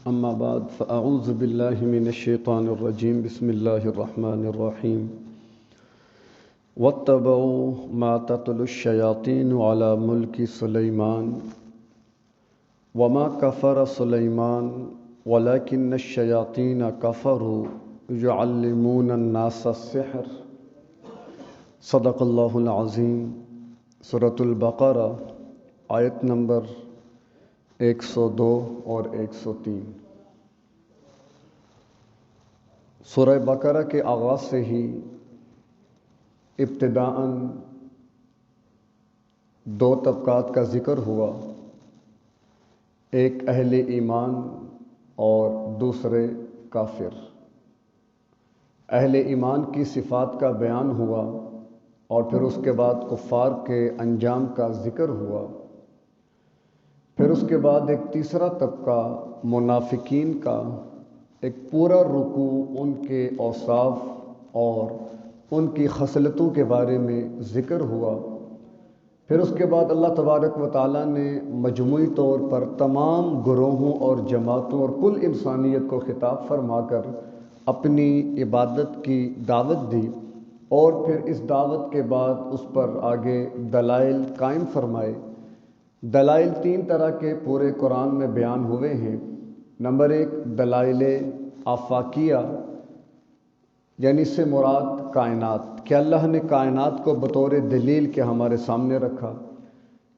أما بعد فأعوذ بالله من الشيطان الرجيم بسم الله الرحمن الرحيم واتبعوا ما تتلو الشياطين على ملك سليمان وما كفر سليمان ولكن الشياطين كفروا يعلمون الناس السحر صدق اللہ العظیم۔ سورۃ البقرہ آیت نمبر 102 اور 103۔ سورہ بقرہ کے آغاز سے ہی ابتداءً دو طبقات کا ذکر ہوا، ایک اہل ایمان اور دوسرے کافر۔ اہل ایمان کی صفات کا بیان ہوا اور پھر اس کے بعد کفار کے انجام کا ذکر ہوا، پھر اس کے بعد ایک تیسرا طبقہ منافقین کا ایک پورا رکوع ان کے اوصاف اور ان کی خصلتوں کے بارے میں ذکر ہوا، پھر اس کے بعد اللہ تبارک و تعالیٰ نے مجموعی طور پر تمام گروہوں اور جماعتوں اور کل انسانیت کو خطاب فرما کر اپنی عبادت کی دعوت دی، اور پھر اس دعوت کے بعد اس پر آگے دلائل قائم فرمائے۔ دلائل تین طرح کے پورے قرآن میں بیان ہوئے ہیں۔ نمبر 1 دلائل آفاقیہ، یعنی اس سے مراد کائنات، کہ اللہ نے کائنات کو بطور دلیل کے ہمارے سامنے رکھا۔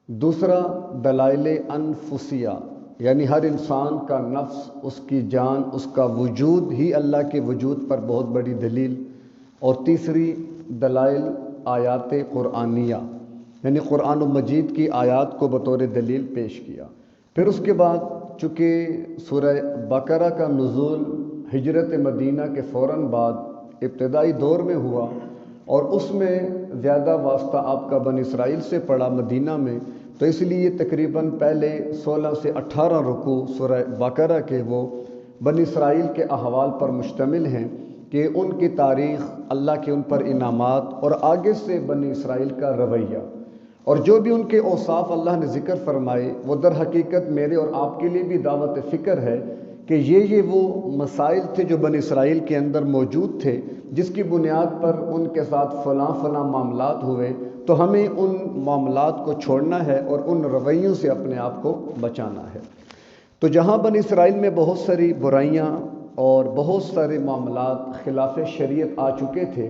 دوسرا دلائل انفسیہ، یعنی ہر انسان کا نفس، اس کی جان، اس کا وجود ہی اللہ کے وجود پر بہت بڑی دلیل۔ اور تیسری دلائل آیات قرآنیہ، یعنی قرآن مجید کی آیات کو بطور دلیل پیش کیا۔ پھر اس کے بعد چونکہ سورہ بقرہ کا نزول ہجرت مدینہ کے فوراً بعد ابتدائی دور میں ہوا، اور اس میں زیادہ واسطہ آپ کا بنی اسرائیل سے پڑا مدینہ میں، تو اس لیے تقریباً پہلے 16 سے 18 رکوع سورہ بقرہ کے وہ بنی اسرائیل کے احوال پر مشتمل ہیں، کہ ان کی تاریخ، اللہ کے ان پر انعامات، اور آگے سے بنی اسرائیل کا رویہ، اور جو بھی ان کے اوصاف اللہ نے ذکر فرمائے، وہ در حقیقت میرے اور آپ کے لیے بھی دعوت فکر ہے کہ یہ وہ مسائل تھے جو بنی اسرائیل کے اندر موجود تھے، جس کی بنیاد پر ان کے ساتھ فلاں معاملات ہوئے، تو ہمیں ان معاملات کو چھوڑنا ہے اور ان رویوں سے اپنے آپ کو بچانا ہے۔ تو جہاں بنی اسرائیل میں بہت ساری برائیاں اور بہت سارے معاملات خلاف شریعت آ چکے تھے،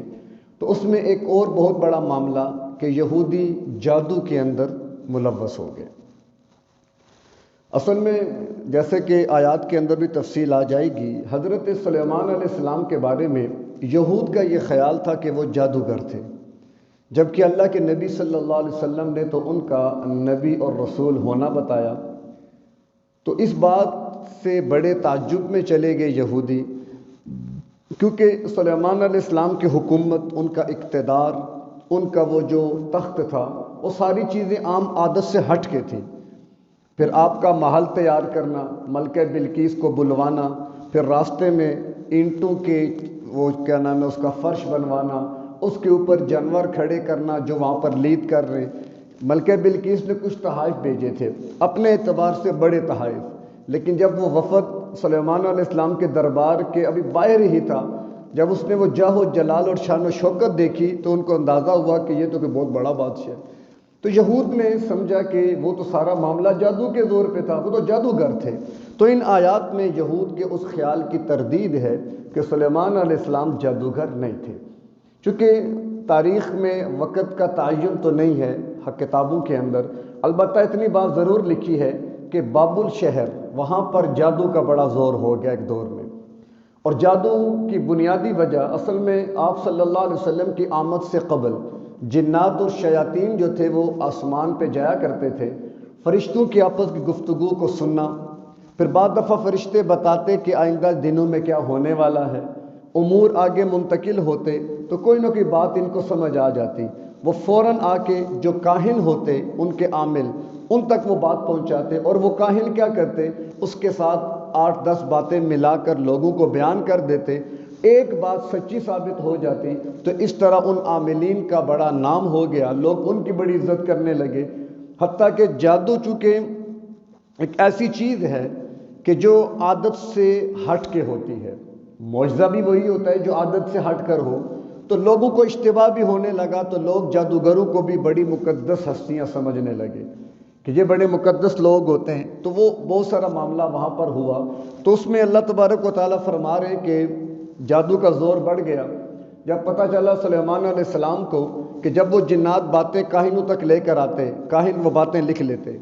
تو اس میں ایک اور بہت بڑا معاملہ کہ یہودی جادو کے اندر ملوث ہو گئے۔ اصل میں جیسے کہ آیات کے اندر بھی تفصیل آ جائے گی، حضرت سلیمان علیہ السلام کے بارے میں یہود کا یہ خیال تھا کہ وہ جادوگر تھے، جبکہ اللہ کے نبی صلی اللہ علیہ وسلم نے تو ان کا نبی اور رسول ہونا بتایا۔ تو اس بات سے بڑے تعجب میں چلے گئے یہودی، کیونکہ سلیمان علیہ السلام کی حکومت، ان کا اقتدار، ان کا وہ جو تخت تھا، وہ ساری چیزیں عام عادت سے ہٹ کے تھیں۔ پھر آپ کا محل تیار کرنا، ملکہ بلقیس کو بلوانا، پھر راستے میں اینٹوں کے وہ کیا نام ہے اس کا فرش بنوانا، اس کے اوپر جانور کھڑے کرنا جو وہاں پر لید کر رہے۔ ملکہ بلقیس نے کچھ تحائف بھیجے تھے، اپنے اعتبار سے بڑے تحائف، لیکن جب وہ وفد سلیمان علیہ السلام کے دربار کے ابھی باہر ہی تھا، جب اس نے وہ جاہ و جلال اور شان و شوکت دیکھی، تو ان کو اندازہ ہوا کہ یہ تو کوئی بہت بڑا بادشاہ ہے۔ تو یہود نے سمجھا کہ وہ تو سارا معاملہ جادو کے زور پہ تھا، وہ تو جادوگر تھے۔ تو ان آیات میں یہود کے اس خیال کی تردید ہے کہ سلیمان علیہ السلام جادوگر نہیں تھے، چونکہ تاریخ میں وقت کا تعین تو نہیں ہے حق کتابوں کے اندر، البتہ اتنی بات ضرور لکھی ہے کہ بابل شہر، وہاں پر جادو کا بڑا زور ہو گیا ایک دور میں۔ اور جادو کی بنیادی وجہ اصل میں آپ صلی اللہ علیہ وسلم کی آمد سے قبل جنات اور شیاطین جو تھے وہ آسمان پہ جایا کرتے تھے، فرشتوں کی آپس کی گفتگو کو سننا، پھر بعض دفعہ فرشتے بتاتے کہ آئندہ دنوں میں کیا ہونے والا ہے، امور آگے منتقل ہوتے، تو کوئی نہ کوئی بات ان کو سمجھ آ جاتی، وہ فوراً آ کے جو کاہن ہوتے، ان کے عامل، ان تک وہ بات پہنچاتے، اور وہ کاہن کیا کرتے، اس کے ساتھ 8-10 باتیں ملا کر لوگوں کو بیان کر دیتے، ایک بات سچی ثابت ہو جاتی، تو اس طرح ان عاملین کا بڑا نام ہو گیا، لوگ ان کی بڑی عزت کرنے لگے۔ حتیٰ کہ جادو چونکہ ایک ایسی چیز ہے کہ جو عادت سے ہٹ کے ہوتی ہے، معجزہ بھی وہی ہوتا ہے جو عادت سے ہٹ کر ہو، تو لوگوں کو اشتباہ بھی ہونے لگا، تو لوگ جادوگروں کو بھی بڑی مقدس ہستیاں سمجھنے لگے کہ یہ بڑے مقدس لوگ ہوتے ہیں، تو وہ بہت سارا معاملہ وہاں پر ہوا۔ تو اس میں اللہ تبارک و تعالیٰ فرما رہے کہ جادو کا زور بڑھ گیا جب پتہ چلا سلیمان علیہ السلام کو کہ جب وہ جنات باتیں کاہنوں تک لے کر آتے، کاہن وہ باتیں لکھ لیتے،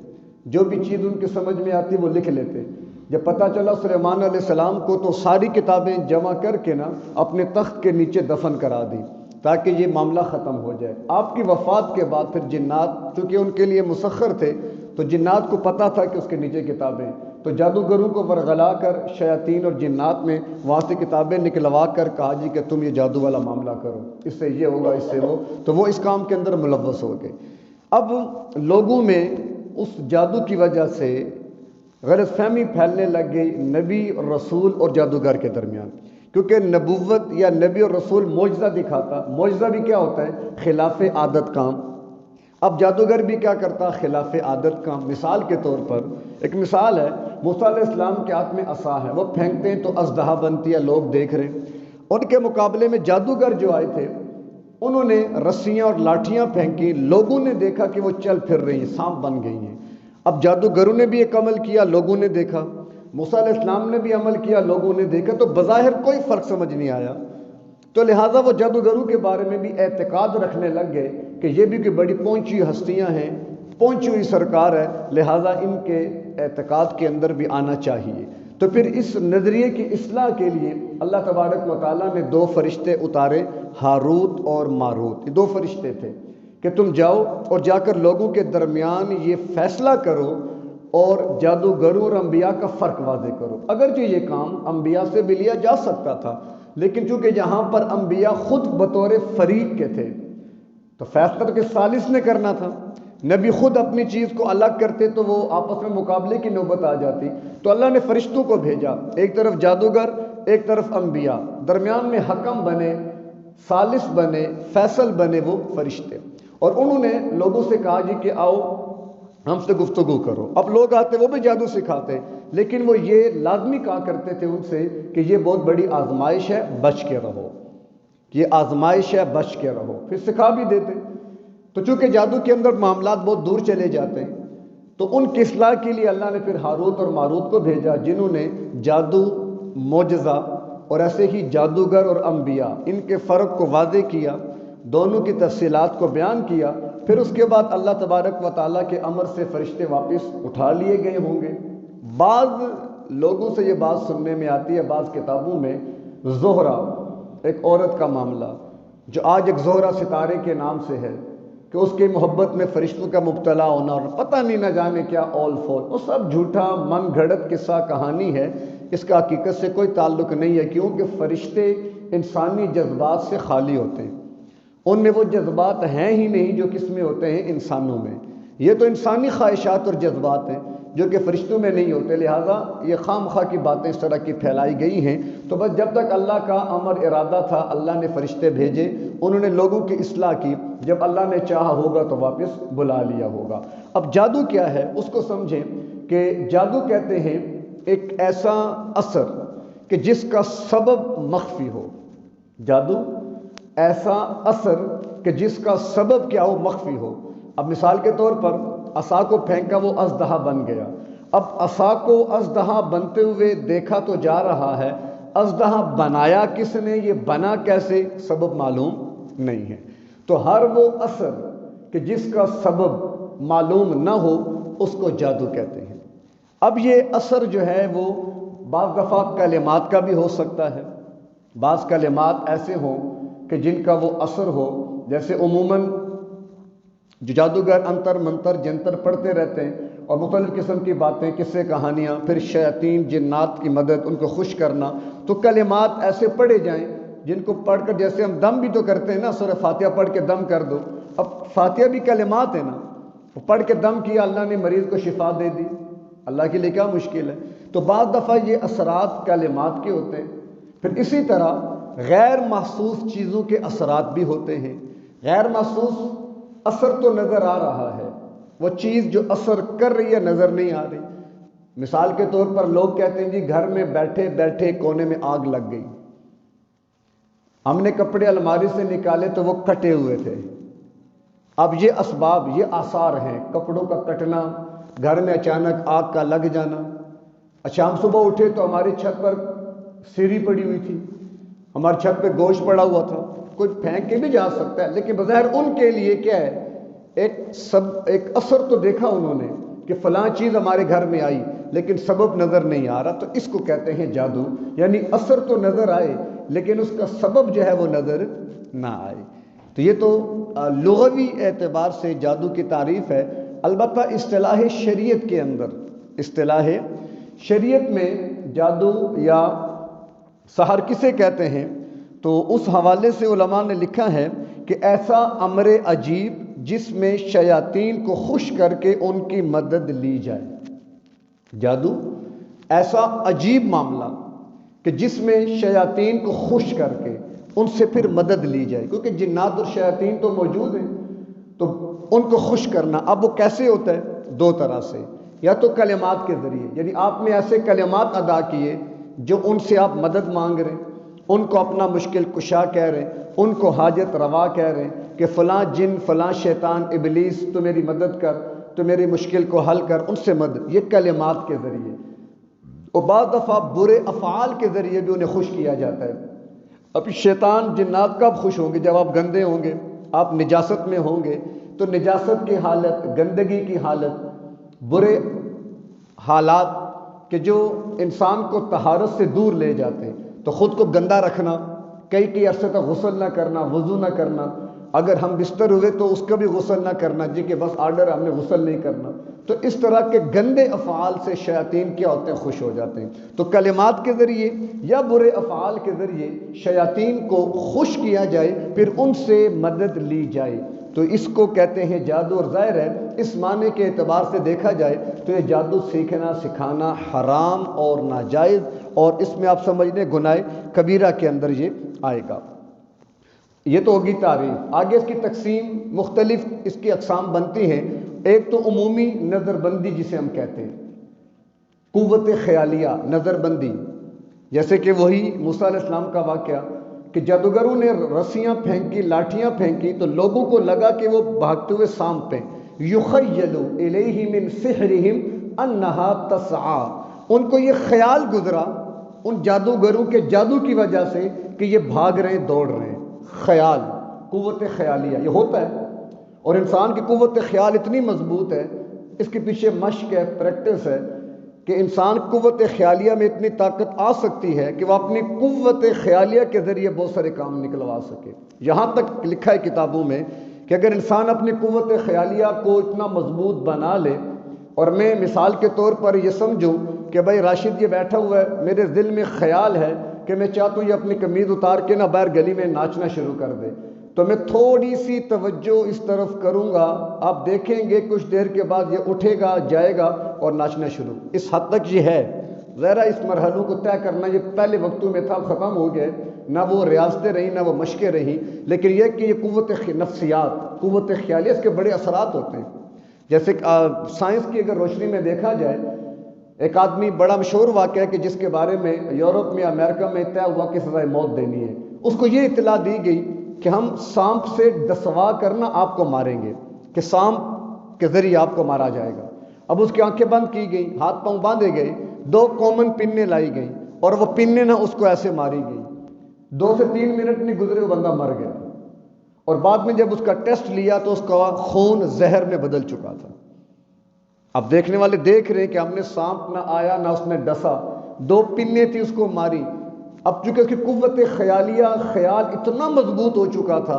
جو بھی چیز ان کی سمجھ میں آتی وہ لکھ لیتے۔ جب پتہ چلا سلیمان علیہ السلام کو تو ساری کتابیں جمع کر کے نا اپنے تخت کے نیچے دفن کرا دی تاکہ یہ معاملہ ختم ہو جائے۔ آپ کی وفات کے بعد پھر جنات، چونکہ ان کے لیے مسخر تھے، تو جنات کو پتہ تھا کہ اس کے نیچے کتابیں، تو جادوگروں کو ورغلا کر شیاطین اور جنات میں وہاں سے کتابیں نکلوا کر کہا جی کہ تم یہ جادو والا معاملہ کرو، اس سے یہ ہوگا، اس سے وہ اس کام کے اندر ملوث ہو گئے۔ اب لوگوں میں اس جادو کی وجہ سے غلط فہمی پھیلنے لگ گئی نبی اور رسول اور جادوگر کے درمیان، کیونکہ نبوت یا نبی اور رسول معجزہ دکھاتا، معجزہ بھی کیا ہوتا ہے؟ خلاف عادت کام۔ اب جادوگر بھی کیا کرتا؟ خلاف عادت کام۔ مثال کے طور پر ایک مثال ہے، موسیٰ علیہ السلام کے ہاتھ میں عصا ہے، وہ پھینکتے ہیں تو اژدہا بنتی ہے، لوگ دیکھ رہے ہیں۔ ان کے مقابلے میں جادوگر جو آئے تھے انہوں نے رسیاں اور لاٹھیاں پھینکی، لوگوں نے دیکھا کہ وہ چل پھر رہی ہیں، سانپ بن گئی ہیں۔ اب جادوگروں نے بھی ایک عمل کیا، لوگوں نے دیکھا، موسیٰ علیہ السلام نے بھی عمل کیا، لوگوں نے دیکھا، تو بظاہر کوئی فرق سمجھ نہیں آیا، تو لہٰذا وہ جادوگروں کے بارے میں بھی اعتقاد رکھنے لگ گئے کہ یہ بھی کوئی بڑی پہنچی ہستیاں ہیں، پہنچی ہوئی سرکار ہے، لہٰذا ان کے اعتقاد کے اندر بھی آنا چاہیے۔ تو پھر اس نظریے کی اصلاح کے لیے اللہ تبارک و تعالیٰ نے دو فرشتے اتارے، ہاروت اور ماروت۔ یہ دو فرشتے تھے کہ تم جاؤ اور جا کر لوگوں کے درمیان یہ فیصلہ کرو اور جادوگروں اور انبیاء کا فرق واضح کرو۔ اگرچہ یہ کام انبیاء سے بھی لیا جا سکتا تھا، لیکن چونکہ یہاں پر انبیاء خود بطور فریق کے تھے تو فیصلہ کے ثالث نے کرنا تھا۔ نبی خود اپنی چیز کو الگ کرتے تو وہ آپس میں مقابلے کی نوبت آ جاتی، تو اللہ نے فرشتوں کو بھیجا، ایک طرف جادوگر، ایک طرف انبیاء، درمیان میں حکم بنے، ثالث بنے، فیصل بنے وہ فرشتے، اور انہوں نے لوگوں سے کہا جی کہ آؤ ہم سے گفتگو کرو۔ اب لوگ آتے، وہ بھی جادو سکھاتے، لیکن وہ یہ لازمی کہا کرتے تھے ان سے کہ یہ بہت بڑی آزمائش ہے، بچ کے رہو، یہ آزمائش ہے، بچ کے رہو، پھر سکھا بھی دیتے۔ تو چونکہ جادو کے اندر معاملات بہت دور چلے جاتے ہیں، تو ان کی اصلاح کے لیے اللہ نے پھر ہاروت اور ماروت کو بھیجا، جنہوں نے جادو، معجزہ اور ایسے ہی جادوگر اور انبیاء، ان کے فرق کو واضح کیا، دونوں کی تفصیلات کو بیان کیا۔ پھر اس کے بعد اللہ تبارک و تعالیٰ کے امر سے فرشتے واپس اٹھا لیے گئے ہوں گے۔ بعض لوگوں سے یہ بات سننے میں آتی ہے، بعض کتابوں میں زہرہ، ایک عورت کا معاملہ جو آج ایک زہرہ ستارے کے نام سے ہے، کہ اس کی محبت میں فرشتوں کا مبتلا ہونا اور پتہ نہیں نہ جانے کیا اول فول، وہ سب جھوٹا من گھڑت قصہ کہانی ہے، اس کا حقیقت سے کوئی تعلق نہیں ہے، کیونکہ فرشتے انسانی جذبات سے خالی ہوتے ہیں، ان میں وہ جذبات ہیں ہی نہیں جو کس میں ہوتے ہیں؟ انسانوں میں۔ یہ تو انسانی خواہشات اور جذبات ہیں جو کہ فرشتوں میں نہیں ہوتے، لہٰذا یہ خام خواہ کی باتیں اس طرح کی پھیلائی گئی ہیں۔ تو بس جب تک اللہ کا امر ارادہ تھا، اللہ نے فرشتے بھیجے، انہوں نے لوگوں کی اصلاح کی، جب اللہ نے چاہا ہوگا تو واپس بلا لیا ہوگا۔ اب جادو کیا ہے اس کو سمجھیں کہ جادو کہتے ہیں ایک ایسا اثر کہ جس کا سبب مخفی ہو، جادو ایسا اثر کہ جس کا سبب کیا ہو؟ مخفی ہو۔ اب مثال کے طور پر عصا کو پھینکا، وہ اژدہا بن گیا۔ اب عصا کو اژدہا بنتے ہوئے دیکھا تو جا رہا ہے، اژدہا بنایا کس نے، یہ بنا کیسے، سبب معلوم نہیں ہے۔ تو ہر وہ اثر کہ جس کا سبب معلوم نہ ہو اس کو جادو کہتے ہیں۔ اب یہ اثر جو ہے وہ بعض دفعہ کلمات کا بھی ہو سکتا ہے، بعض کلمات ایسے ہوں کہ جن کا وہ اثر ہو، جیسے عموماً جو جادوگر انتر منتر جنتر پڑھتے رہتے ہیں اور مختلف قسم کی باتیں، قصے، کہانیاں، پھر شیاطین جنات کی مدد، ان کو خوش کرنا، تو کلمات ایسے پڑھے جائیں جن کو پڑھ کر، جیسے ہم دم بھی تو کرتے ہیں نا، سورہ فاتحہ پڑھ کے دم کر دو، اب فاتحہ بھی کلمات ہے نا، وہ پڑھ کے دم کیا، اللہ نے مریض کو شفا دے دی، اللہ کے لیے کیا مشکل ہے؟ تو بعض دفعہ یہ اثرات کلمات کے ہوتے ہیں۔ پھر اسی طرح غیر محسوس چیزوں کے اثرات بھی ہوتے ہیں۔ غیر محسوس اثر تو نظر آ رہا ہے، وہ چیز جو اثر کر رہی ہے نظر نہیں آ رہی۔ مثال کے طور پر لوگ کہتے ہیں جی گھر میں بیٹھے بیٹھے کونے میں آگ لگ گئی، ہم نے کپڑے الماری سے نکالے تو وہ کٹے ہوئے تھے۔ اب یہ اسباب، یہ آثار ہیں کپڑوں کا کٹنا، گھر میں اچانک آگ کا لگ جانا۔ اچھا ہم صبح اٹھے تو ہماری چھت پر سیری پڑی ہوئی تھی، ہماری چھت پہ گوشت پڑا ہوا تھا، کوئی پھینک کے بھی جا سکتا ہے، لیکن بظاہر ان کے لیے کیا ہے، ایک اثر تو دیکھا انہوں نے کہ فلاں چیز ہمارے گھر میں آئی، لیکن سبب نظر نہیں آ رہا، تو اس کو کہتے ہیں جادو۔ یعنی اثر تو نظر آئے لیکن اس کا سبب جو ہے وہ نظر نہ آئے۔ تو یہ تو لغوی اعتبار سے جادو کی تعریف ہے۔ البتہ اصطلاح شریعت کے اندر، اصطلاح شریعت میں جادو یا سحر کسے کہتے ہیں، تو اس حوالے سے علماء نے لکھا ہے کہ ایسا امر عجیب جس میں شیاطین کو خوش کر کے ان کی مدد لی جائے۔ جادو ایسا عجیب معاملہ کہ جس میں شیاطین کو خوش کر کے ان سے پھر مدد لی جائے، کیونکہ جنات اور شیاطین تو موجود ہیں، تو ان کو خوش کرنا۔ اب وہ کیسے ہوتا ہے؟ دو طرح سے، یا تو کلمات کے ذریعے، یعنی آپ نے ایسے کلمات ادا کیے جو ان سے آپ مدد مانگ رہے ہیں، ان کو اپنا مشکل کشا کہہ رہے ہیں، ان کو حاجت روا کہہ رہے ہیں کہ فلاں جن، فلاں شیطان، ابلیس تو میری مدد کر، تو میری مشکل کو حل کر، ان سے مدد، یہ کلمات کے ذریعے۔ اور بعض دفعہ برے افعال کے ذریعے بھی انہیں خوش کیا جاتا ہے۔ اب شیطان جنات کب خوش ہوں گے؟ جب آپ گندے ہوں گے، آپ نجاست میں ہوں گے، تو نجاست کی حالت، گندگی کی حالت، برے حالات کہ جو انسان کو طہارت سے دور لے جاتے ہیں، تو خود کو گندا رکھنا، کئی عرصے تک غسل نہ کرنا، وضو نہ کرنا، اگر ہم بستر ہوئے تو اس کا بھی غسل نہ کرنا، جی کہ بس آرڈر ہم نے غسل نہیں کرنا، تو اس طرح کے گندے افعال سے شیاطین کیا ہوتے ہیں؟ خوش ہو جاتے ہیں۔ تو کلمات کے ذریعے یا برے افعال کے ذریعے شیاطین کو خوش کیا جائے، پھر ان سے مدد لی جائے، تو اس کو کہتے ہیں جادو۔ اور ظاہر ہے اس معنی کے اعتبار سے دیکھا جائے تو یہ جادو سیکھنا سکھانا حرام اور ناجائز، اور اس میں آپ سمجھ لیں گناہ کبیرہ کے اندر یہ آئے گا۔ یہ تو ہوگی تعریف۔ آگے اس کی تقسیم، مختلف اس کی اقسام بنتی ہیں۔ ایک تو عمومی نظر بندی جسے ہم کہتے ہیں، قوت خیالیہ نظر بندی، جیسے کہ وہی موسیٰ علیہ السلام کا واقعہ کہ جادوگروں نے رسیاں پھینکی، لاٹھیاں پھینکی، تو لوگوں کو لگا کہ وہ بھاگتے ہوئے سانپ پہ، یخیل الیہ من سحرہم انہا تسعی، ان کو یہ خیال گزرا ان جادوگروں کے جادو کی وجہ سے کہ یہ بھاگ رہے ہیں، دوڑ رہے ہیں۔ خیال، قوت خیالیہ یہ ہوتا ہے، اور انسان کی قوت خیال اتنی مضبوط ہے، اس کے پیچھے مشق ہے، پریکٹس ہے، کہ انسان قوت خیالیہ میں اتنی طاقت آ سکتی ہے کہ وہ اپنی قوت خیالیہ کے ذریعے بہت سارے کام نکلوا سکے۔ یہاں تک لکھا ہے کتابوں میں کہ اگر انسان اپنی قوت خیالیہ کو اتنا مضبوط بنا لے، اور میں مثال کے طور پر یہ سمجھوں کہ بھائی راشد یہ بیٹھا ہوا ہے، میرے دل میں خیال ہے کہ میں چاہتا ہوں یہ اپنی قمیض اتار کے نہ باہر گلی میں ناچنا شروع کر دے، تو میں تھوڑی سی توجہ اس طرف کروں گا، آپ دیکھیں گے کچھ دیر کے بعد یہ اٹھے گا، جائے گا اور ناچنا شروع۔ اس حد تک یہ ہے۔ ذرا اس مرحلوں کو طے کرنا یہ پہلے وقتوں میں تھا، ختم ہو گئے، نہ وہ ریاستیں رہیں نہ وہ مشقیں رہیں، لیکن یہ کہ یہ قوت نفسیات، قوت خیالیہ، اس کے بڑے اثرات ہوتے ہیں۔ جیسے سائنس کی اگر روشنی میں دیکھا جائے، ایک آدمی، بڑا مشہور واقعہ ہے کہ جس کے بارے میں یورپ میں امریکہ میں طے ہوا کہ سزائے موت دینی ہے، اس کو یہ اطلاع دی گئی کہ ہم سانپ سے دسوا کرنا آپ کو ماریں گے، کہ سانپ کے ذریعے آپ کو مارا جائے گا۔ اب اس کی آنکھیں بند کی گئیں، ہاتھ پاؤں باندھے گئے، 2 کامن پنیں لائی گئیں، اور وہ پنیں نہ اس کو ایسے ماری گئی، 2 سے 3 منٹ نہیں گزرے وہ بندہ مر گیا، اور بعد میں جب اس کا ٹیسٹ لیا تو اس کا خون زہر میں بدل چکا تھا۔ اب دیکھنے والے دیکھ رہے ہیں کہ ہم نے سانپ نہ آیا نہ اس نے ڈسا، 2 پنیں تھی اس کو ماری۔ اب چونکہ اس کی قوت خیالیہ، خیال اتنا مضبوط ہو چکا تھا،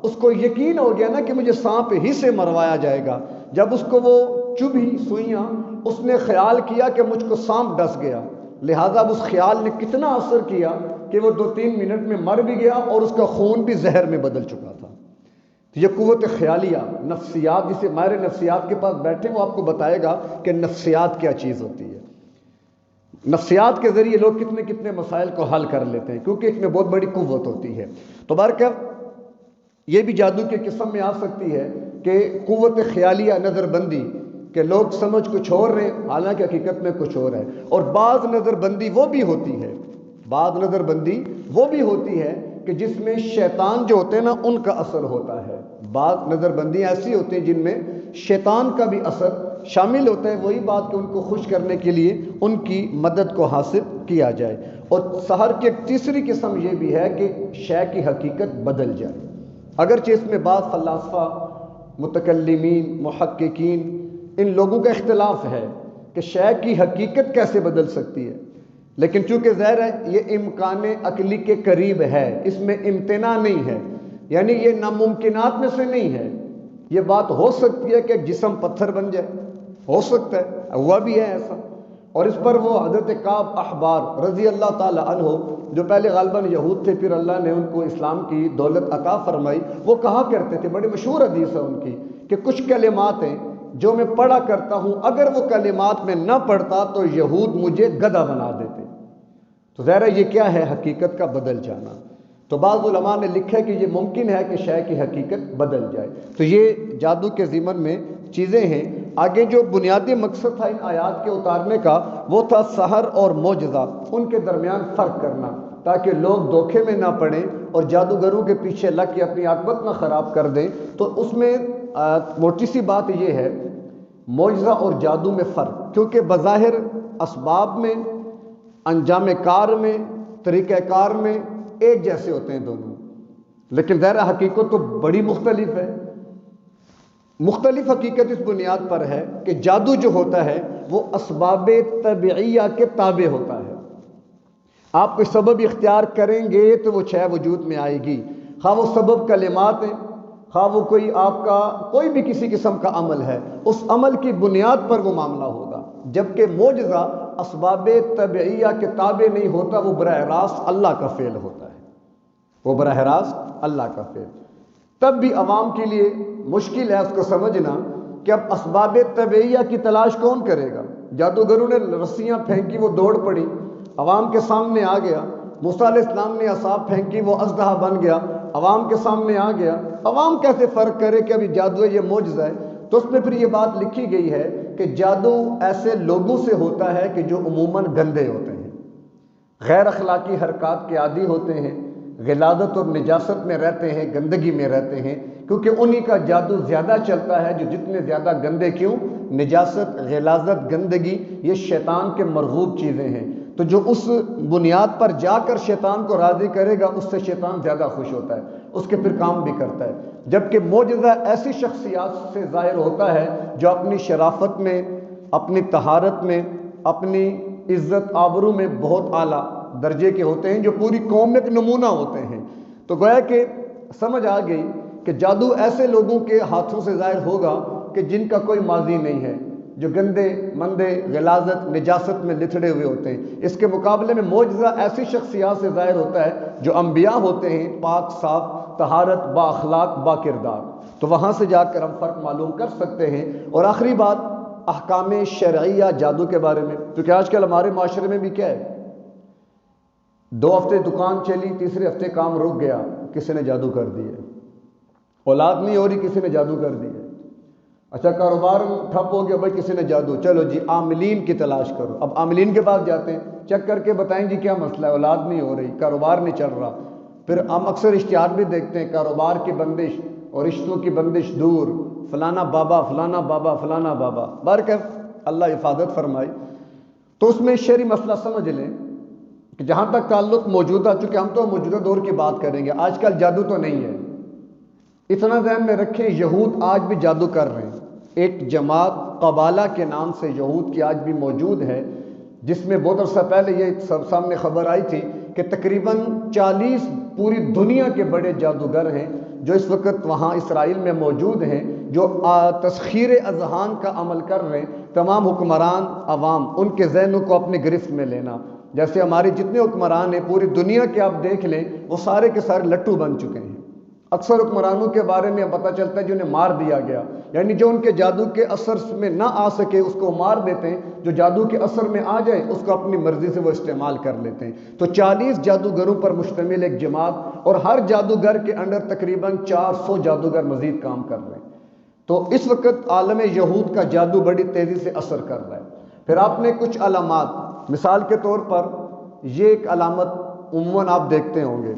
اس کو یقین ہو گیا نا کہ مجھے سانپ ہی سے مروایا جائے گا۔ جب اس کو وہ چبھی سوئیاں، اس نے خیال کیا کہ مجھ کو سانپ ڈس گیا، لہٰذا اس خیال نے کتنا اثر کیا کہ وہ 2-3 منٹ میں مر بھی گیا اور اس کا خون بھی زہر میں بدل چکا تھا۔ یہ قوت خیالیہ، نفسیات، جسے ماہر نفسیات کے پاس بیٹھے وہ آپ کو بتائے گا کہ نفسیات کیا چیز ہوتی ہے۔ نفسیات کے ذریعے لوگ کتنے کتنے مسائل کو حل کر لیتے ہیں، کیونکہ اس میں بہت بڑی قوت ہوتی ہے۔ تو بہرکیف یہ بھی جادو کے قسم میں آ سکتی ہے کہ قوت خیالیہ، نظر بندی، کہ لوگ سمجھ کچھ اور رہے حالانکہ حقیقت میں کچھ اور ہے۔ اور بعض نظر بندی وہ بھی ہوتی ہے، بعض نظر بندی وہ بھی ہوتی ہے کہ جس میں شیطان جو ہوتے ہیں نا ان کا اثر ہوتا ہے۔ بعض نظر بندیاں ایسی ہوتی ہیں جن میں شیطان کا بھی اثر شامل ہوتا ہے، وہی بات کہ ان کو خوش کرنے کے لیے ان کی مدد کو حاصل کیا جائے۔ اور سحر کی ایک تیسری قسم یہ بھی ہے کہ شے کی حقیقت بدل جائے، اگرچہ اس میں بعض فلاسفہ، متکلمین، محققین، ان لوگوں کا اختلاف ہے کہ شے کی حقیقت کیسے بدل سکتی ہے، لیکن چونکہ ظاہر ہے یہ امکان عقلی کے قریب ہے، اس میں امتناع نہیں ہے، یعنی یہ ناممکنات میں سے نہیں ہے۔ یہ بات ہو سکتی ہے کہ جسم پتھر بن جائے، ہو سکتا ہے، ہوا بھی ہے ایسا۔ اور اس پر وہ حضرت کعب احبار رضی اللہ تعالی عنہ جو پہلے غالباً یہود تھے، پھر اللہ نے ان کو اسلام کی دولت عطا فرمائی، وہ کہا کرتے تھے، بڑی مشہور حدیث ہے ان کی، کہ کچھ کلمات ہیں جو میں پڑھا کرتا ہوں، اگر وہ کلمات میں نہ پڑھتا تو یہود مجھے گدھا بنا دیتے۔ تو ظاہر ہے یہ کیا ہے؟ حقیقت کا بدل جانا۔ تو بعض علماء نے لکھا ہے کہ یہ ممکن ہے کہ شے کی حقیقت بدل جائے۔ تو یہ جادو کے ضمن میں چیزیں ہیں۔ آگے جو بنیادی مقصد تھا ان آیات کے اتارنے کا وہ تھا سحر اور معجزہ، ان کے درمیان فرق کرنا، تاکہ لوگ دھوکے میں نہ پڑیں اور جادوگروں کے پیچھے لگ کے اپنی عاقبت نہ خراب کر دیں۔ تو اس میں موٹی سی بات یہ ہے، معجزہ اور جادو میں فرق، کیونکہ بظاہر اسباب میں، انجام کار میں، طریقہ کار میں ایک جیسے ہوتے ہیں دونوں، لیکن ظاہر حقیقت تو بڑی مختلف ہے۔ مختلف حقیقت اس بنیاد پر ہے کہ جادو جو ہوتا ہے وہ اسباب طبیعیہ کے تابع ہوتا ہے۔ آپ کوئی سبب اختیار کریں گے تو وہ شے وجود میں آئے گی، خواہ وہ سبب کلمات ہیں، خواہ وہ کوئی آپ کا کوئی بھی کسی قسم کا عمل ہے، اس عمل کی بنیاد پر وہ معاملہ ہوگا۔ جبکہ معجزہ اسباب طبیعیہ کے تابع نہیں ہوتا، وہ براہ راست اللہ کا فعل ہوتا ہے، وہ براہ راست اللہ کا فعل۔ تب بھی عوام کے لیے مشکل ہے اس کو سمجھنا کہ اب اسباب طبیعیہ کی تلاش کون کرے گا؟ جادوگروں نے رسیاں پھینکی، وہ دوڑ پڑی، عوام کے سامنے آ گیا۔ موسیٰ علیہ السلام نے عصا پھینکی، وہ اژدہا بن گیا، عوام کے سامنے آ گیا۔ عوام کیسے فرق کرے کہ ابھی جادو ہے یہ معجزہ ہے؟ تو اس میں پھر یہ بات لکھی گئی ہے کہ جادو ایسے لوگوں سے ہوتا ہے کہ جو عموماً گندے ہوتے ہیں، غیر اخلاقی حرکات کے عادی ہوتے ہیں، غلاظت اور نجاست میں رہتے ہیں، گندگی میں رہتے ہیں، کیونکہ انہی کا جادو زیادہ چلتا ہے جو جتنے زیادہ گندے۔ کیوں؟ نجاست، غلاظت، گندگی یہ شیطان کے مرغوب چیزیں ہیں، تو جو اس بنیاد پر جا کر شیطان کو راضی کرے گا اس سے شیطان زیادہ خوش ہوتا ہے، اس کے پھر کام بھی کرتا ہے۔ جبکہ معجزہ ایسی شخصیات سے ظاہر ہوتا ہے جو اپنی شرافت میں، اپنی طہارت میں، اپنی عزت آبرو میں بہت اعلیٰ درجے کے ہوتے ہیں، جو پوری قوم میں ایک نمونہ ہوتے ہیں۔ تو گویا کہ سمجھ آ گئی کہ جادو ایسے لوگوں کے ہاتھوں سے ظاہر ہوگا کہ جن کا کوئی ماضی نہیں ہے، جو گندے مندے، غلاظت، نجاست میں لتھڑے ہوئے ہوتے ہیں۔ اس کے مقابلے میں معجزہ ایسی شخصیات سے ظاہر ہوتا ہے جو انبیاء ہوتے ہیں، پاک صاف، طہارت، با اخلاق، با کردار۔ تو وہاں سے جا کر ہم فرق معلوم کر سکتے ہیں۔ اور آخری بات احکام شرعیہ جادو کے بارے میں، کیونکہ آج کل ہمارے معاشرے میں بھی کیا ہے، 2 ہفتے دکان چلی، تیسرے ہفتے کام رک گیا، کسی نے جادو کر دیا، اولاد نہیں ہو رہی، کسی نے جادو کر دیا، اچھا کاروبار ٹھپ ہو گیا، بھائی کسی نے جادو، چلو جی عاملین کی تلاش کرو۔ اب عاملین کے پاس جاتے ہیں، چیک کر کے بتائیں جی کیا مسئلہ ہے، اولاد نہیں ہو رہی، کاروبار نہیں چل رہا۔ پھر ہم اکثر اشتہار بھی دیکھتے ہیں، کاروبار کی بندش اور رشتوں کی بندش دور، فلانا بابا فلانا بابا فلانا بابا، بہرکیف اللہ حفاظت فرمائے۔ تو اس میں شرعی مسئلہ سمجھ لیں کہ جہاں تک تعلق موجودہ، چونکہ ہم تو موجودہ دور کی بات کریں گے، آج کل جادو تو نہیں ہے، اتنا ذہن میں رکھیں، یہود آج بھی جادو کر رہے ہیں۔ ایک جماعت قبالہ کے نام سے یہود کی آج بھی موجود ہے، جس میں بہت عرصہ پہلے یہ سب سامنے خبر آئی تھی کہ تقریباً 40 پوری دنیا کے بڑے جادوگر ہیں جو اس وقت وہاں اسرائیل میں موجود ہیں، جو تسخیر اذہان کا عمل کر رہے ہیں۔ تمام حکمران، عوام، ان کے ذہنوں کو اپنے گرفت میں لینا۔ جیسے ہمارے جتنے حکمران ہیں پوری دنیا کے آپ دیکھ لیں، وہ سارے کے سارے لٹو بن چکے ہیں۔ اکثر حکمرانوں کے بارے میں پتہ چلتا ہے جنہیں مار دیا گیا، یعنی جو ان کے جادو کے اثر میں نہ آ سکے اس کو مار دیتے ہیں، جو جادو کے اثر میں آ جائے اس کو اپنی مرضی سے وہ استعمال کر لیتے ہیں۔ تو 40 جادوگروں پر مشتمل ایک جماعت، اور ہر جادوگر کے انڈر تقریباً 400 جادوگر مزید کام کر رہے ہیں۔ تو اس وقت عالم یہود کا جادو بڑی تیزی سے اثر کر رہا ہے۔ پھر آپ نے کچھ علامات، مثال کے طور پر یہ ایک علامت عموماً آپ دیکھتے ہوں گے،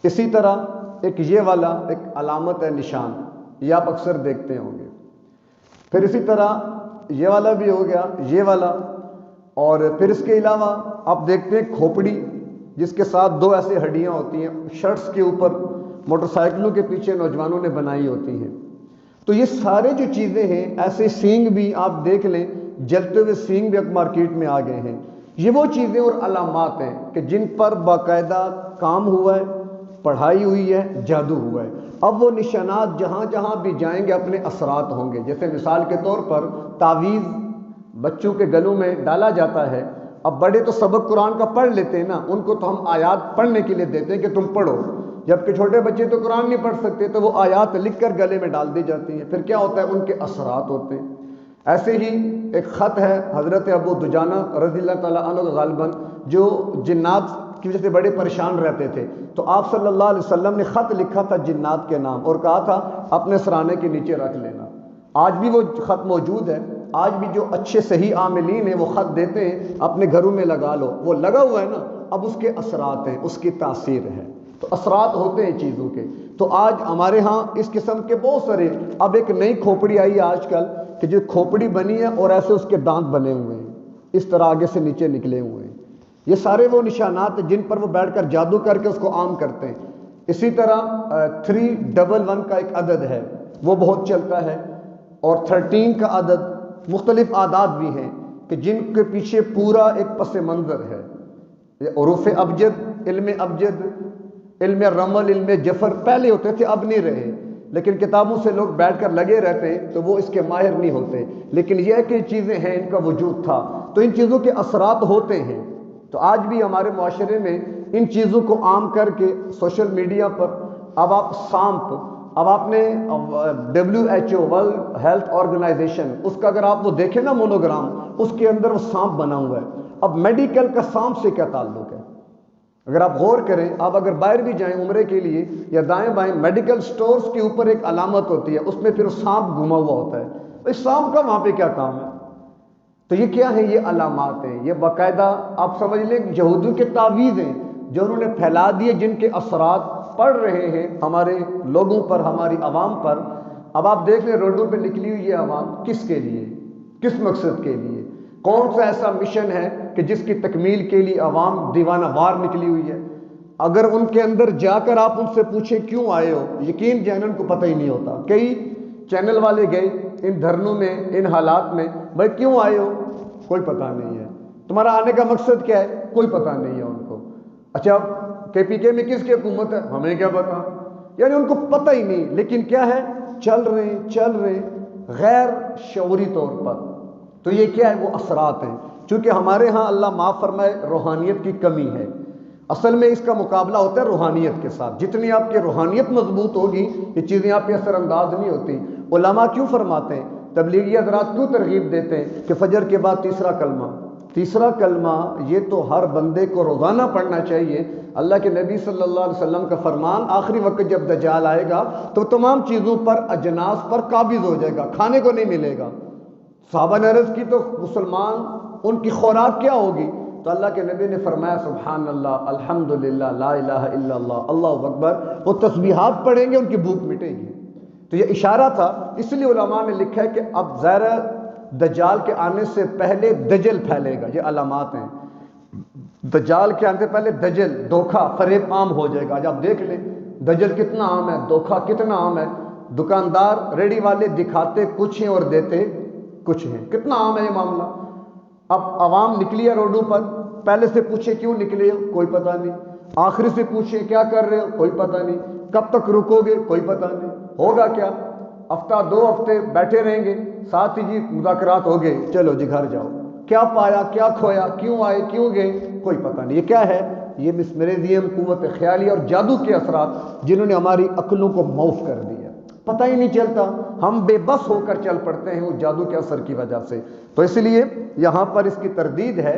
اسی طرح ایک یہ والا ایک علامت ہے نشان، یہ آپ اکثر دیکھتے ہوں گے۔ پھر اسی طرح یہ والا بھی ہو گیا، یہ والا، اور پھر اس کے علاوہ آپ دیکھتے ہیں کھوپڑی جس کے ساتھ دو ایسے ہڈیاں ہوتی ہیں، شرٹس کے اوپر موٹر سائیکلوں کے پیچھے نوجوانوں نے بنائی ہوتی ہیں۔ تو یہ سارے جو چیزیں ہیں، ایسے سینگ بھی آپ دیکھ لیں، جلتے ہوئے سینگ بھی اب مارکیٹ میں آ گئے ہیں۔ یہ وہ چیزیں اور علامات ہیں کہ جن پر باقاعدہ کام ہوا ہے، پڑھائی ہوئی ہے، جادو ہوا ہے۔ اب وہ نشانات جہاں جہاں بھی جائیں گے اپنے اثرات ہوں گے۔ جیسے مثال کے طور پر تعویذ بچوں کے گلوں میں ڈالا جاتا ہے، اب بڑے تو سبق قرآن کا پڑھ لیتے ہیں نا، ان کو تو ہم آیات پڑھنے کے لیے دیتے ہیں کہ تم پڑھو، جبکہ چھوٹے بچے تو قرآن نہیں پڑھ سکتے، تو وہ آیات لکھ کر گلے میں ڈال دی جاتی ہیں۔ پھر کیا ہوتا ہے؟ ان کے اثرات ہوتے ہیں۔ ایسے ہی ایک خط ہے حضرت ابو دجانہ رضی اللہ تعالیٰ عنہ غالباً، جو جنات کی وجہ سے بڑے پریشان رہتے تھے، تو آپ صلی اللہ علیہ وسلم نے خط لکھا تھا جنات کے نام اور کہا تھا اپنے سرانے کے نیچے رکھ لینا۔ آج بھی وہ خط موجود ہے، آج بھی جو اچھے صحیح عاملین ہیں وہ خط دیتے ہیں اپنے گھروں میں لگا لو، وہ لگا ہوا ہے نا، اب اس کے اثرات ہیں، اس کی تاثیر ہے، تو اثرات ہوتے ہیں چیزوں کے۔ تو آج ہمارے ہاں اس قسم کے بہت سارے، اب ایک نئی کھوپڑی آئی ہے آج کل کہ جو کھوپڑی بنی ہے اور ایسے اس کے دانت بنے ہوئے ہیں، اس طرح آگے سے نیچے نکلے ہوئے ہیں۔ یہ سارے وہ نشانات جن پر وہ بیٹھ کر جادو کر کے اس کو عام کرتے ہیں۔ اسی طرح 311 کا ایک عدد ہے، وہ بہت چلتا ہے، اور 13 کا عدد، مختلف اعداد بھی ہیں کہ جن کے پیچھے پورا ایک پس منظر ہے۔ یہ حروف ابجد، علم ابجد، علم رمل، علم جفر پہلے ہوتے تھے، اب نہیں رہے، لیکن کتابوں سے لوگ بیٹھ کر لگے رہتے ہیں تو وہ اس کے ماہر نہیں ہوتے، لیکن یہ ہے کہ چیزیں ہیں، ان کا وجود تھا، تو ان چیزوں کے اثرات ہوتے ہیں۔ تو آج بھی ہمارے معاشرے میں ان چیزوں کو عام کر کے سوشل میڈیا پر، اب آپ سانپ، اب آپ نے WHO ورلڈ ہیلتھ آرگنائزیشن، اس کا اگر آپ وہ دیکھیں نا مونوگرام، اس کے اندر وہ سانپ بنا ہوا ہے۔ اب میڈیکل کا سانپ سے کیا تعلق ہے؟ اگر آپ غور کریں، آپ اگر باہر بھی جائیں عمرے کے لیے یا دائیں بائیں، میڈیکل سٹورز کے اوپر ایک علامت ہوتی ہے، اس میں پھر سانپ گھما ہوا ہوتا ہے۔ اس سانپ کا وہاں پہ کیا کام ہے؟ تو یہ کیا ہے؟ یہ علامات ہیں، یہ باقاعدہ آپ سمجھ لیں یہودیوں کے تعویذ ہیں جو انہوں نے پھیلا دیے، جن کے اثرات پڑ رہے ہیں ہمارے لوگوں پر، ہماری عوام پر۔ اب آپ دیکھ لیں روڈوں پہ نکلی ہوئی یہ عوام کس کے لیے، کس مقصد کے لیے؟ کون سا ایسا مشن ہے کہ جس کی تکمیل کے لیے عوام دیوانہ وار نکلی ہوئی ہے؟ اگر ان کے اندر جا کر آپ ان سے پوچھیں کیوں آئے ہو، یقین جانیں ان کو پتہ ہی نہیں ہوتا۔ کئی چینل والے گئے ان دھرنوں میں، ان حالات میں، بھائی کیوں آئے ہو؟ کوئی پتہ نہیں ہے۔ تمہارا آنے کا مقصد کیا ہے؟ کوئی پتہ نہیں ہے ان کو۔ اچھا KPK میں کس کی حکومت ہے؟ ہمیں کیا پتا؟ یعنی ان کو پتہ ہی نہیں، لیکن کیا ہے؟ چل رہے ہیں غیر شعوری طور پر۔ تو یہ کیا ہے؟ وہ اثرات ہیں۔ چونکہ ہمارے ہاں اللہ معاف فرمائے روحانیت کی کمی ہے، اصل میں اس کا مقابلہ ہوتا ہے روحانیت کے ساتھ۔ جتنی آپ کی روحانیت مضبوط ہوگی، یہ چیزیں آپ پہ اثر انداز نہیں ہوتی۔ علماء کیوں فرماتے ہیں، تبلیغی حضرات کیوں ترغیب دیتے ہیں کہ فجر کے بعد تیسرا کلمہ یہ تو ہر بندے کو روزانہ پڑھنا چاہیے۔ اللہ کے نبی صلی اللہ علیہ وسلم کا فرمان، آخری وقت جب دجال آئے گا تو تمام چیزوں پر، اجناس پر قابض ہو جائے گا، کھانے کو نہیں ملے گا۔ صحابہ نے عرض کی تو مسلمان ان کی خوراک کیا ہوگی؟ تو اللہ کے نبی نے فرمایا سبحان اللہ، الحمدللہ، لا الہ الا اللہ، اللہ اکبر۔ وہ تسبیحات پڑھیں گے، ان کی بھوک مٹے گی۔ تو یہ اشارہ تھا، اس لیے علماء نے لکھا ہے کہ اب ظاہر دجال کے آنے سے پہلے دجل پھیلے گا۔ یہ علامات ہیں، دجال کے آنے سے پہلے دجل، دھوکہ، فریب عام ہو جائے گا۔ جب دیکھ لیں دجل کتنا عام ہے، دھوکہ کتنا عام ہے۔ دکاندار، ریڑی والے دکھاتے کچھ ہیں اور دیتے کچھ ہیں، کتنا عام ہے یہ معاملہ۔ اب عوام نکلی ہے روڈوں پر، پہلے سے پوچھے کیوں نکلے ہو؟ کوئی پتہ نہیں۔ آخری سے پوچھے کیا کر رہے ہو؟ کوئی پتہ نہیں۔ کب تک رکو گے؟ کوئی پتہ نہیں۔ ہوگا کیا؟ ہفتہ 2 ہفتے بیٹھے رہیں گے، ساتھ ہی جی مذاکرات ہو گئے، چلو جی گھر جاؤ۔ کیا پایا، کیا کھویا، کیوں آئے، کیوں گئے، کوئی پتہ نہیں۔ یہ کیا ہے؟ یہ مسمرزیم، قوت خیالی اور جادو کے اثرات جنہوں نے ہماری عقلوں کو معاف کر دیا، پتہ ہی نہیں چلتا، ہم بے بس ہو کر چل پڑتے ہیں وہ جادو کے اثر کی وجہ سے۔ تو اس لیے یہاں پر اس کی تردید ہے،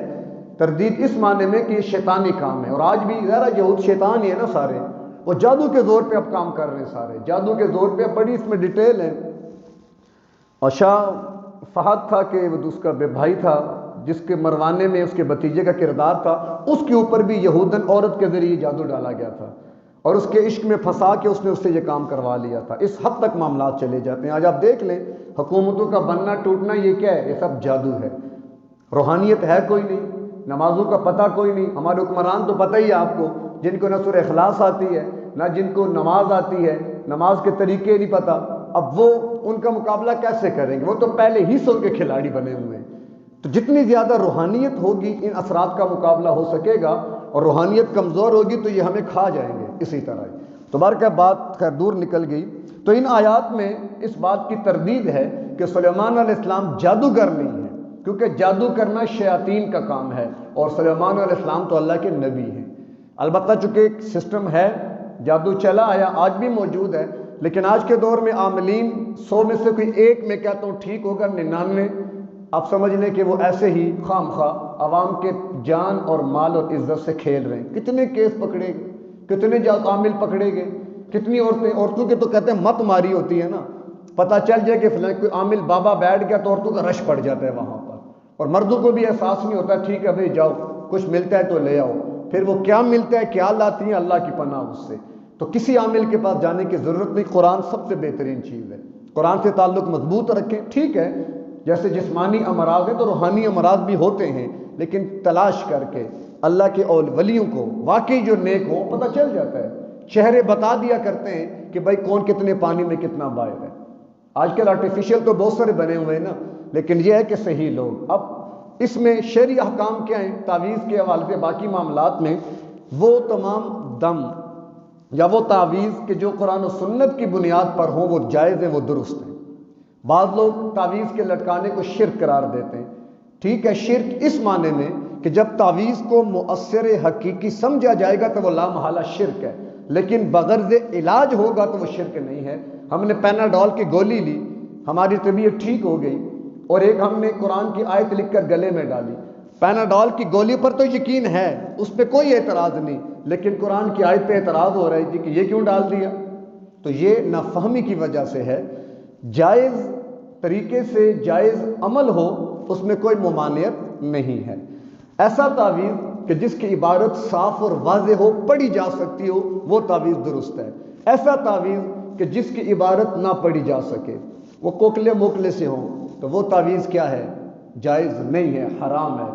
تردید اس معنی میں کہ یہ شیطانی کام ہے۔ اور آج بھی ذرا یہود شیطان ہی ہے نا سارے، وہ جادو کے زور پہ اب کام کر رہے ہیں سارے، جادو کے زور پہ، بڑی اس میں ڈیٹیل ہے۔ اور شاہ فہد تھا کہ وہ اس کا بھائی تھا جس کے مروانے میں اس کے بھتیجے کا کردار تھا، اس کے اوپر بھی یہودن عورت کے ذریعے جادو ڈالا گیا تھا اور اس کے عشق میں پھنسا کے اس نے اس سے یہ کام کروا لیا تھا۔ اس حد تک معاملات چلے جاتے ہیں۔ آج آپ دیکھ لیں حکومتوں کا بننا ٹوٹنا یہ کیا ہے؟ یہ سب جادو ہے۔ روحانیت ہے کوئی نہیں، نمازوں کا پتہ کوئی نہیں۔ ہمارے حکمران تو پتہ ہی ہے آپ کو، جن کو نہ سورہ اخلاص آتی ہے نہ جن کو نماز آتی ہے، نماز کے طریقے نہیں پتہ، اب وہ ان کا مقابلہ کیسے کریں گے؟ وہ تو پہلے ہی سو کے کھلاڑی بنے ہوئے ہیں۔ تو جتنی زیادہ روحانیت ہوگی ان اثرات کا مقابلہ ہو سکے گا، اور روحانیت کمزور ہوگی تو یہ ہمیں کھا جائیں گے اسی طرح ہی۔ تو بہرکہ بات خیر دور نکل گئی۔ تو ان آیات میں اس بات کی تردید ہے کہ سلیمان علیہ السلام جادوگر نہیں ہے، کیونکہ جادو کرنا شیاطین کا کام ہے اور سلیمان علیہ السلام تو اللہ کے نبی ہیں۔ البتہ چونکہ ایک سسٹم ہے، جادو چلا آیا، آج بھی موجود ہے، لیکن آج کے دور میں عاملین 100 میں سے کوئی ایک میں کہتا ہوں ٹھیک ہوگا، 99 آپ سمجھ لیں کہ وہ ایسے ہی خام خواہ عوام کے جان اور مال اور عزت سے کھیل رہے ہیں۔ کتنے کیس پکڑے گئے، کتنے عامل پکڑے گئے، کتنی عورتوں کے تو کہتے ہیں مت ماری ہوتی ہے نا، پتہ چل جائے کہ فلاں کوئی عامل بابا بیٹھ گیا تو عورتوں کا رش پڑ جاتا ہے وہاں پر، اور مردوں کو بھی احساس نہیں ہوتا، ٹھیک ہے بھائی جاؤ کچھ ملتا ہے تو لے آؤ، پھر وہ کیا ملتا ہے کیا لاتی ہیں اللہ کی پناہ اس سے۔ تو کسی عامل کے پاس جانے کی ضرورت نہیں، قرآن سب سے بہترین چیز ہے۔ قرآن سے تعلق مضبوط رکھیں، ٹھیک ہے جیسے جسمانی امراض ہیں تو روحانی امراض بھی ہوتے ہیں، لیکن تلاش کر کے اللہ کے ولیوں کو واقعی جو نیک ہو پتہ چل جاتا ہے، چہرے بتا دیا کرتے ہیں کہ بھائی کون کتنے پانی میں کتنا باہر ہے۔ آج کل آرٹیفیشل تو بہت سارے بنے ہوئے ہیں نا، لیکن یہ ہے کہ صحیح لوگ۔ اب اس میں شرعی احکام کیا ہیں تعویذ کے حوالے سے، باقی معاملات میں وہ تمام دم یا وہ تعویذ کہ جو قرآن و سنت کی بنیاد پر ہوں وہ جائز ہیں، وہ درست ہیں۔ بعض لوگ تعویذ کے لٹکانے کو شرک قرار دیتے ہیں، ٹھیک ہے شرک اس معنی میں کہ جب تعویذ کو مؤثر حقیقی سمجھا جائے گا تو وہ لا محالہ شرک ہے، لیکن بغرض علاج ہوگا تو وہ شرک نہیں ہے۔ ہم نے پیناڈول کی گولی لی، ہماری طبیعت ٹھیک ہو گئی، اور ایک ہم نے قرآن کی آیت لکھ کر گلے میں ڈالی۔ پیناڈول کی گولی پر تو یقین ہے، اس پہ کوئی اعتراض نہیں، لیکن قرآن کی آیت پہ اعتراض ہو رہا ہے جی کہ یہ کیوں ڈال دیا؟ تو یہ نافہمی کی وجہ سے ہے۔ جائز طریقے سے جائز عمل ہو اس میں کوئی ممانعت نہیں ہے۔ ایسا تعویذ کہ جس کی عبارت صاف اور واضح ہو، پڑھی جا سکتی ہو، وہ تعویذ درست ہے۔ ایسا تعویذ کہ جس کی عبارت نہ پڑھی جا سکے، وہ کوکلے موکلے سے ہوں، تو وہ تعویذ کیا ہے؟ جائز نہیں ہے، حرام ہے۔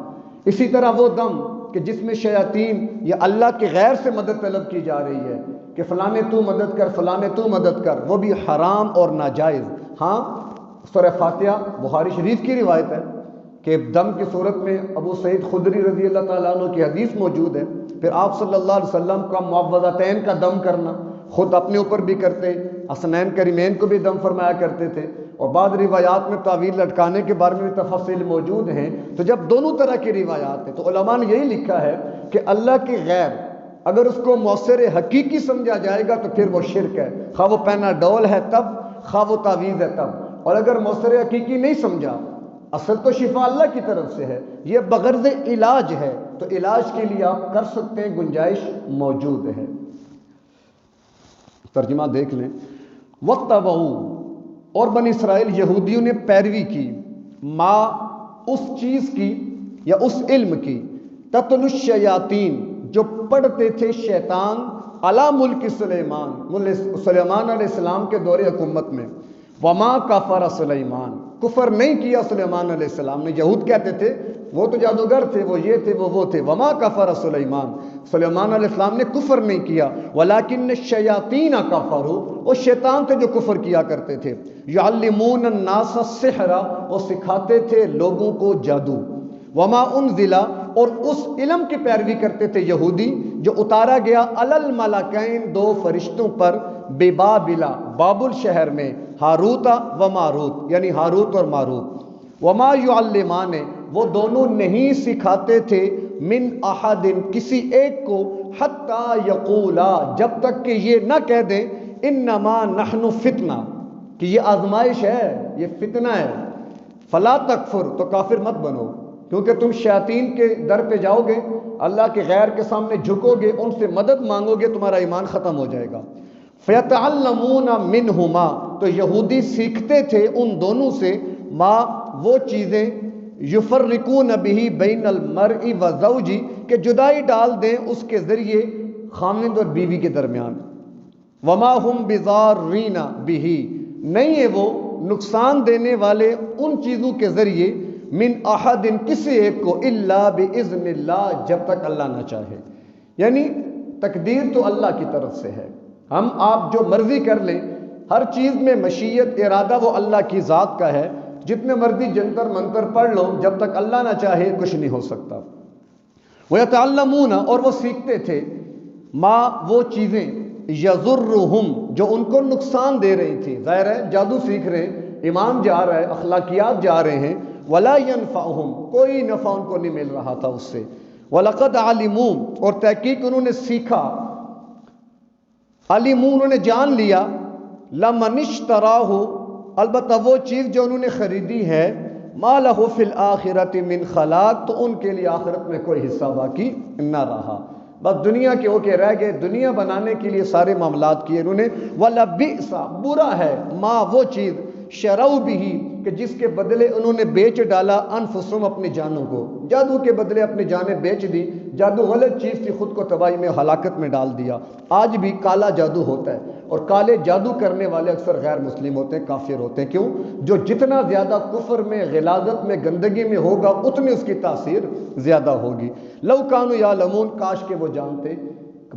اسی طرح وہ دم کہ جس میں شیاطین یا اللہ کے غیر سے مدد طلب کی جا رہی ہے کہ فلانے تو مدد کر، فلانے تو مدد کر، وہ بھی حرام اور ناجائز۔ ہاں سورہ فاتحہ بخاری شریف کی روایت ہے کہ دم کی صورت میں ابو سعید خدری رضی اللہ تعالیٰ عنہ کی حدیث موجود ہے، پھر آپ صلی اللہ علیہ وسلم کا معوذتین کا دم کرنا، خود اپنے اوپر بھی کرتے، حسنین کریمین کو بھی دم فرمایا کرتے تھے، اور بعض روایات میں تعویذ لٹکانے کے بارے میں بھی تفصیل موجود ہیں۔ تو جب دونوں طرح کی روایات ہیں تو علماء نے یہی لکھا ہے کہ اللہ کے غیر اگر اس کو مؤثر حقیقی سمجھا جائے گا تو پھر وہ شرک ہے، خواہ وہ پیناڈول ہے تب، خواہ وہ تعویذ ہے تب۔ اور اگر مؤثر حقیقی نہیں سمجھا، اصل تو شفا اللہ کی طرف سے ہے، یہ بغرض علاج ہے، تو علاج کے لیے آپ کر سکتے ہیں، گنجائش موجود ہے۔ ترجمہ دیکھ لیں۔ وَاتَّبَعُوا، اور بنی اسرائیل یہودیوں نے پیروی کی، ما اس چیز کی یا اس علم کی، تتلو الشیاطین جو پڑھتے تھے شیطان، علی ملک سلیمان علیہ السلام کے دور حکومت میں، وما کفر سلیمان، کفر نہیں کیا سلیمان علیہ السلام نے۔ یہود کہتے تھے وہ تو جادوگر تھے، وہ یہ تھے، وہ تھے، وما کفر سلیمان، سلیمان علیہ السلام نے کفر نہیں کیا، ولکن الشیاطین کفروا، وہ شیطان تھے جو کفر کیا کرتے تھے، یعلمون الناس السحر، وہ سکھاتے تھے لوگوں کو جادو، وما انزل، اور اس علم کی پیروی کرتے تھے یہودی جو اتارا گیا علی الملکین، دو فرشتوں پر، ببابل، بابل شہر میں، ہاروت و ماروت، یعنی ہاروت اور ماروت، وما یعلمان، وہ دونوں نہیں سکھاتے تھے، من احد، کسی ایک کو، حتی یقولا، جب تک کہ یہ نہ کہہ دیں، انما نحن فتنہ، کہ یہ آزمائش ہے، یہ فتنہ ہے، فلا تکفر، تو کافر مت بنو، کیونکہ تم شیاطین کے در پہ جاؤ گے، اللہ کے غیر کے سامنے جھکو گے، ان سے مدد مانگو گے، تمہارا ایمان ختم ہو جائے گا۔ فَيَتَعَلَّمُونَ مِنْهُمَا، تو یہودی سیکھتے تھے ان دونوں سے، ما وہ چیزیں، یفرقون بہ بین المرء وزوجہ، کہ جدائی ڈال دیں اس کے ذریعے خاوند اور بیوی کے درمیان۔ وما ہم بضارین بہ، نہیں ہے وہ نقصان دینے والے ان چیزوں کے ذریعے، من احد، کسی ایک کو، الا باذن اللہ، جب تک اللہ نہ چاہے۔ یعنی تقدیر تو اللہ کی طرف سے ہے، ہم آپ جو مرضی کر لیں، ہر چیز میں مشیت، ارادہ وہ اللہ کی ذات کا ہے، جتنے مرضی جنتر منتر پڑھ لو، جب تک اللہ نہ چاہے کچھ نہیں ہو سکتا۔ وَيَتَعَلَّمُونَ، اور وہ سیکھتے تھے، ما وہ چیزیں، یضرہم، جو ان کو نقصان دے رہی تھی۔ ظاہر ہے جادو سیکھ رہے ہیں، ایمان جا رہا ہے، اخلاقیات جا رہے ہیں، ولا ینفعہم، کوئی نفع ان کو نہیں مل رہا تھا اس سے۔ وَلَقَدْ عَلِمُوا، اور تحقیق انہوں نے سیکھا، علموا انہوں نے جان لیا، لمن اشتراہ، البتہ وہ چیز جو انہوں نے خریدی ہے، ما لہ فی الآخرۃ من خلاق، تو ان کے لیے آخرت میں کوئی حصہ باقی نہ رہا، بس دنیا کے ہو کے رہ گئے، دنیا بنانے کے لیے سارے معاملات کیے انہوں نے۔ وَلَبِئْسَ، برا ہے، ما وہ چیز، شروا بہ، کہ جس کے بدلے انہوں نے بیچ ڈالا، انفسہم، اپنی جانوں کو، جادو کے بدلے اپنی جانیں بیچ دی۔ جادو غلط چیز تھی، خود کو تباہی میں، ہلاکت میں ڈال دیا۔ آج بھی کالا جادو ہوتا ہے، اور کالے جادو کرنے والے اکثر غیر مسلم ہوتے ہیں، کافر ہوتے ہیں۔ کیوں؟ جو جتنا زیادہ کفر میں، غلاظت میں، گندگی میں ہوگا، اتنی اس کی تاثیر زیادہ ہوگی۔ لو کانوا یعلمون، کاش کہ وہ جانتے،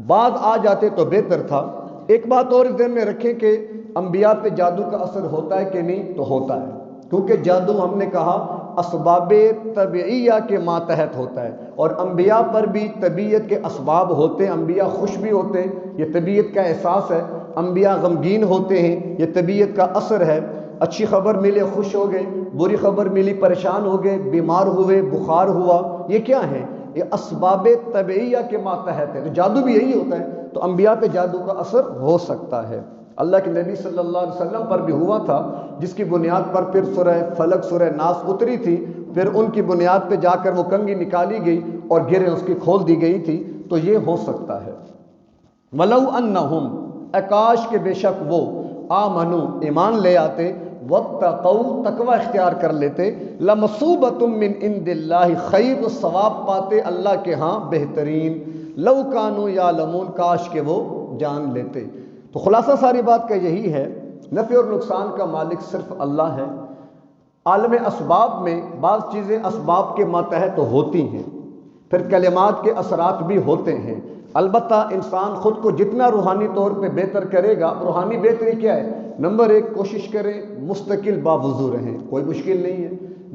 بعض آ جاتے تو بہتر تھا۔ ایک بات اور ذہن میں رکھیں کہ انبیاء پہ جادو کا اثر ہوتا ہے کہ نہیں؟ تو ہوتا ہے، کیونکہ جادو ہم نے کہا اسباب طبعیہ کے ماتحت ہوتا ہے، اور انبیاء پر بھی طبیعت کے اسباب ہوتے ہیں۔ انبیاء خوش بھی ہوتے ہیں، یہ طبیعت کا احساس ہے، انبیاء غمگین ہوتے ہیں، یہ طبیعت کا اثر ہے۔ اچھی خبر ملے خوش ہو گئے، بری خبر ملی پریشان ہو گئے، بیمار ہوئے، بخار ہوا، یہ کیا ہے؟ یہ اسباب طبعیہ کے ماتحت ہے۔ تو جادو بھی یہی ہوتا ہے، تو انبیاء پہ جادو کا اثر ہو سکتا ہے۔ اللہ کے نبی صلی اللہ علیہ وسلم پر بھی ہوا تھا، جس کی بنیاد پر پھر سورہ فلق، سورہ ناس اتری تھی، پھر ان کی بنیاد پہ جا کر وہ کنگھی نکالی گئی اور گرہیں اس کی کھول دی گئی تھی، تو یہ ہو سکتا ہے۔ وَلَوْ أَنَّهُمْ، اکاش کے بے شک وہ، آمنوا، ایمان لے آتے، وَاتَّقَوْا، تقوی اختیار کر لیتے، لَمَثُوبَةٌ مِّنْ عِندِ اللَّهِ خَيْرٌ، ثواب پاتے اللہ کے ہاں بہترین، لَوْ كَانُوا يَعْلَمُونَ، کاش کہ وہ جان لیتے۔ تو خلاصہ ساری بات کا یہی ہے، نفع اور نقصان کا مالک صرف اللہ ہے۔ عالم اسباب میں بعض چیزیں اسباب کے ماتحت ہوتی ہیں، پھر کلمات کے اثرات بھی ہوتے ہیں۔ البتہ انسان خود کو جتنا روحانی طور پہ بہتر کرے گا، روحانی بہتری کیا ہے؟ نمبر ایک، کوشش کریں مستقل باوضو رہیں، کوئی مشکل نہیں ہے،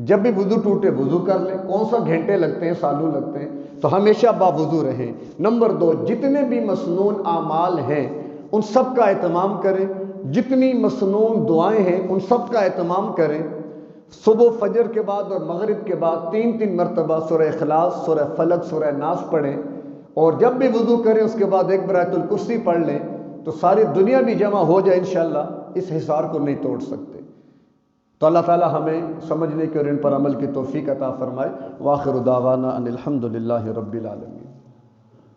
جب بھی وضو ٹوٹے وضو کر لیں، کون سا گھنٹے لگتے ہیں، سالوں لگتے ہیں، تو ہمیشہ باوضو رہیں۔ نمبر دو، جتنے بھی مسنون اعمال ہیں ان سب کا اہتمام کریں، جتنی مسنون دعائیں ہیں ان سب کا اہتمام کریں۔ صبح فجر کے بعد اور مغرب کے بعد 3 مرتبہ سورہ اخلاص، سورہ فلق، سورہ ناس پڑھیں، اور جب بھی وضو کریں اس کے بعد ایک آیت الکرسی پڑھ لیں، تو ساری دنیا بھی جمع ہو جائے انشاءاللہ، اس حصار کو نہیں توڑ سکتے۔ تو اللہ تعالی ہمیں سمجھنے کے اور ان پر عمل کی توفیق عطا فرمائے۔ وآخر دعوانا ان الحمد للہ رب العالمین۔